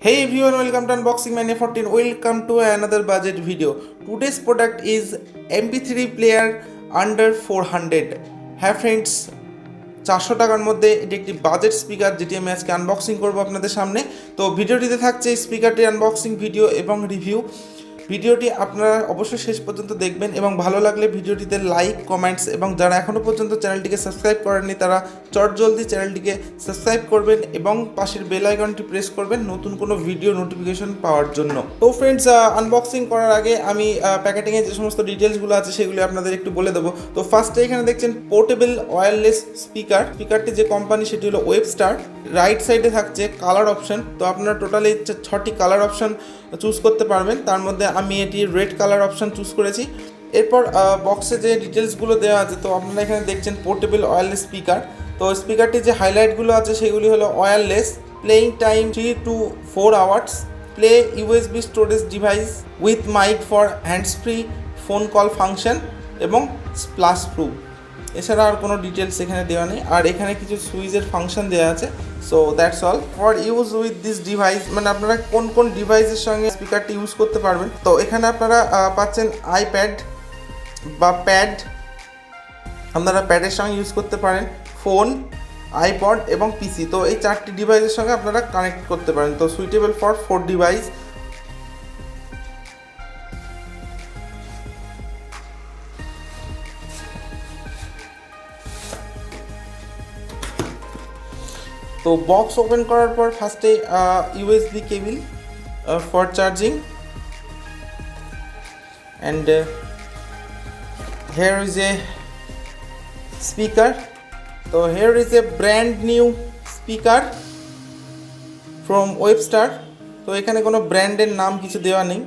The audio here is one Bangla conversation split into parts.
Hey everyone, welcome to Unboxing My 14. Welcome to another budget video. Today's product is mp3 player under 400. হ্যাঁ ফ্রেন্ডস, 400 টাকার মধ্যে এটি একটি বাজেট স্পিকার যেটি আমি আজকে আনবক্সিং করব আপনাদের সামনে। তো ভিডিওটিতে থাকছে স্পিকারটি আনবক্সিং ভিডিও এবং রিভিউ। ভিডিওটি আপনারা অবশ্যই শেষ পর্যন্ত দেখবেন এবং ভালো লাগলে ভিডিওটিতে লাইক, কমেন্টস এবং যারা এখনও পর্যন্ত চ্যানেলটিকে সাবস্ক্রাইব করেননি তারা চটজলদি চ্যানেলটিকে সাবস্ক্রাইব করবেন এবং পাশের বেল আইকনটি প্রেস করবেন নতুন কোনো ভিডিও নোটিফিকেশন পাওয়ার জন্য। তো ফ্রেন্ডস, আনবক্সিং করার আগে আমি প্যাকেটিংয়ে যে সমস্ত ডিটেলসগুলো আছে সেগুলো আপনাদের একটু বলে দেবো। তো ফার্স্টে এখানে দেখছেন পোর্টেবল ওয়্যারলেস স্পিকার। স্পিকারটি যে কোম্পানি সেটি হলো ওয়েবস্টার। রাইট সাইডে থাকছে কালার অপশন। তো আপনারা টোটালি 6টি কালার অপশন চুজ করতে পারবেন, তার মধ্যে আমি এটি রেড কালার অপশন চুজ করেছি। এরপর বক্সে যে ডিটেলসগুলো দেওয়া আছে, তো আপনারা এখানে দেখছেন পোর্টেবল ওয়্যারলেস স্পিকার। তো স্পিকারটির যে হাইলাইটগুলো আছে সেগুলি হলো wireless, playing time 3 to 4 hours, play USB storage device with mic for hands free phone call function এবং স্প্লাশ প্রুফ। এছাড়া আর কোনো ডিটেলস এখানে দেওয়া নেই। আর এখানে কিছু সুইচের ফাংশন দেওয়া আছে। So that's all for use with this device, মানে আপনারা কোন কোন ডিভাইসের সঙ্গে স্পিকারটি ইউজ করতে পারবেন। তো এখানে আপনারা পাচ্ছেন আইপ্যাড বা প্যাড, আপনারা প্যাডের সঙ্গে ইউজ করতে পারেন, ফোন, আইপড এবং পিসি। তো এই 4টি ডিভাইসের সঙ্গে আপনারা কানেক্ট করতে পারেন। তো সুইটেবল ফর 4 ডিভাইস। তো বক্স ওপেন করার পর ফার্স্টে USB cable for charging, and here is a speaker. So here is a brand new speaker from Webster. তো এখানে কোনো ব্র্যান্ডের নাম কিছু দেওয়া নেই।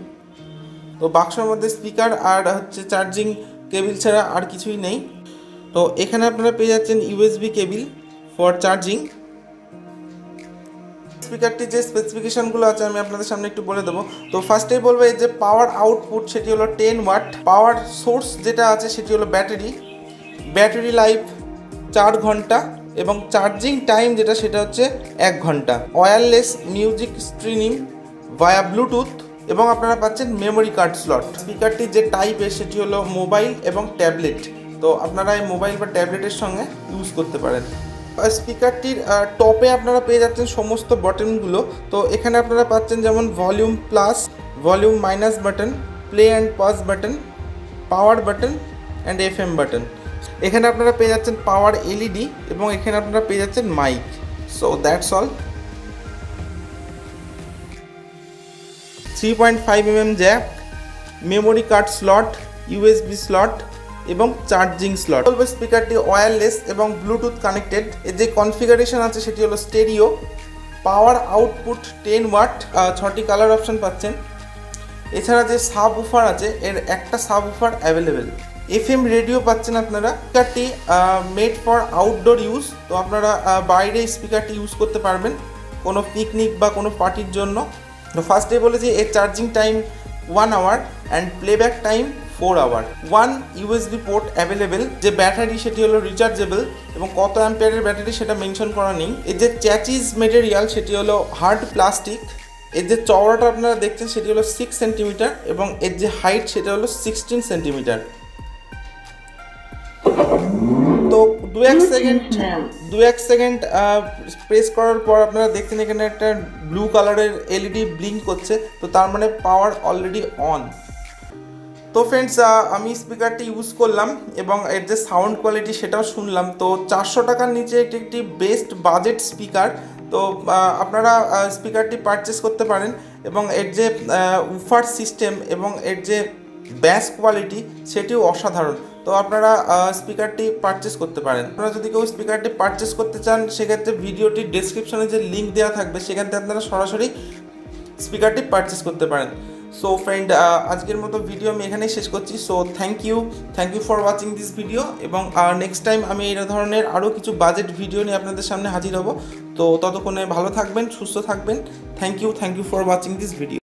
তো বাক্সের মধ্যে স্পিকার আর হচ্ছে চার্জিং কেবল ছাড়া আর কিছুই নেই। তো এখানে আপনারা পেয়ে যাচ্ছেন ইউএসবি কেবল ফর চার্জিং। স্পিকারটির যে স্পেসিফিকেশনগুলো আছে আমি আপনাদের সামনে একটু বলে দেবো। তো ফার্স্টেই বলবো এই যে পাওয়ার আউটপুট সেটি হলো 10 ওয়াট। পাওয়ার সোর্স যেটা আছে সেটি হলো ব্যাটারি লাইফ 4 ঘন্টা এবং চার্জিং টাইম যেটা সেটা হচ্ছে 1 ঘন্টা। ওয়্যারলেস মিউজিক স্ট্রিমিং ভায়া ব্লুটুথ এবং আপনারা পাচ্ছেন মেমোরি কার্ড স্লট। স্পিকারটির যে টাইপের সেটি হলো মোবাইল এবং ট্যাবলেট। তো আপনারা এই মোবাইল বা ট্যাবলেটের সঙ্গে ইউজ করতে পারেন। স্পিকারটির টপে আপনারা পেয়ে যাচ্ছেন সমস্ত বাটনগুলো। তো এখানে আপনারা পাচ্ছেন যেমন volume plus, volume minus button, play and pause button, power button and FM button. এখানে আপনারা পেয়ে যাচ্ছেন পাওয়ার এলইডি এবং এখানে আপনারা পেয়ে যাচ্ছেন mic. So that's all. 3.5mm jack, memory card slot, USB slot এবং চার্জিং স্লট। বলবো স্পিকারটি ওয়্যারলেস এবং ব্লুটুথ কানেক্টেড। এর যে কনফিগারেশন আছে সেটি হলো স্টেরিও। পাওয়ার আউটপুট 10 ওয়াট, 6টি কালার অপশন পাচ্ছেন। এছাড়া যে সাব উফার আছে এর একটা subwoofer available. FM radio পাচ্ছেন আপনারা। স্পিকারটি মেড ফর আউটডোর ইউজ। তো আপনারা বাইরে স্পিকারটি ইউজ করতে পারবেন কোনো পিকনিক বা কোনো পার্টির জন্য। তো ফার্স্টে বলেছি এর charging time 1 hour and playback time 4 hour. 1 USB port available. যে ব্যাটারি সেটি হলো রিচার্জেবল এবং কত অ্যাম্পিয়ারের ব্যাটারি সেটা মেনশন করা নেই। এর যে চ্যাচিস মেটেরিয়াল সেটি হলো হার্ড প্লাস্টিক। এর যে চওড়াটা আপনারা দেখছেন সেটি হলো 6 সেন্টিমিটার এবং এর যে হাইট সেটা হলো 16 সেন্টিমিটার। তো দু এক সেকেন্ড প্রেস করার পর আপনারা দেখছেন এখানে একটা ব্লু কালারের এলইডি ব্লিঙ্ক করছে। তো তার মানে পাওয়ার অলরেডি অন। তো ফ্রেন্ডস, আমি স্পিকারটি ইউজ করলাম এবং এর যে সাউন্ড কোয়ালিটি সেটাও শুনলাম। তো 400 টাকার নিচে এটি একটি বেস্ট বাজেট স্পিকার। তো আপনারা স্পিকারটি পারচেস করতে পারেন এবং এর যে উফার সিস্টেম এবং এর যে ব্যাস কোয়ালিটি সেটিও অসাধারণ। তো আপনারা স্পিকারটি পারচেস করতে পারেন। আপনারা যদি কেউ স্পিকারটি পারচেস করতে চান সেক্ষেত্রে ভিডিওটির ডেসক্রিপশনে যে লিঙ্ক দেওয়া থাকবে সেখান থেকে আপনারা সরাসরি স্পিকারটি পারচেস করতে পারেন। সো ফ্রেন্ড, আজকের মতো ভিডিও আমি এখানেই শেষ করছি। So thank you for watching this video এবং নেক্সট টাইম আমি এই ধরনের আরও কিছু বাজেট ভিডিও নিয়ে আপনাদের সামনে হাজির হব। তো ততক্ষণে ভালো থাকবেন, সুস্থ থাকবেন। Thank you for watching this video.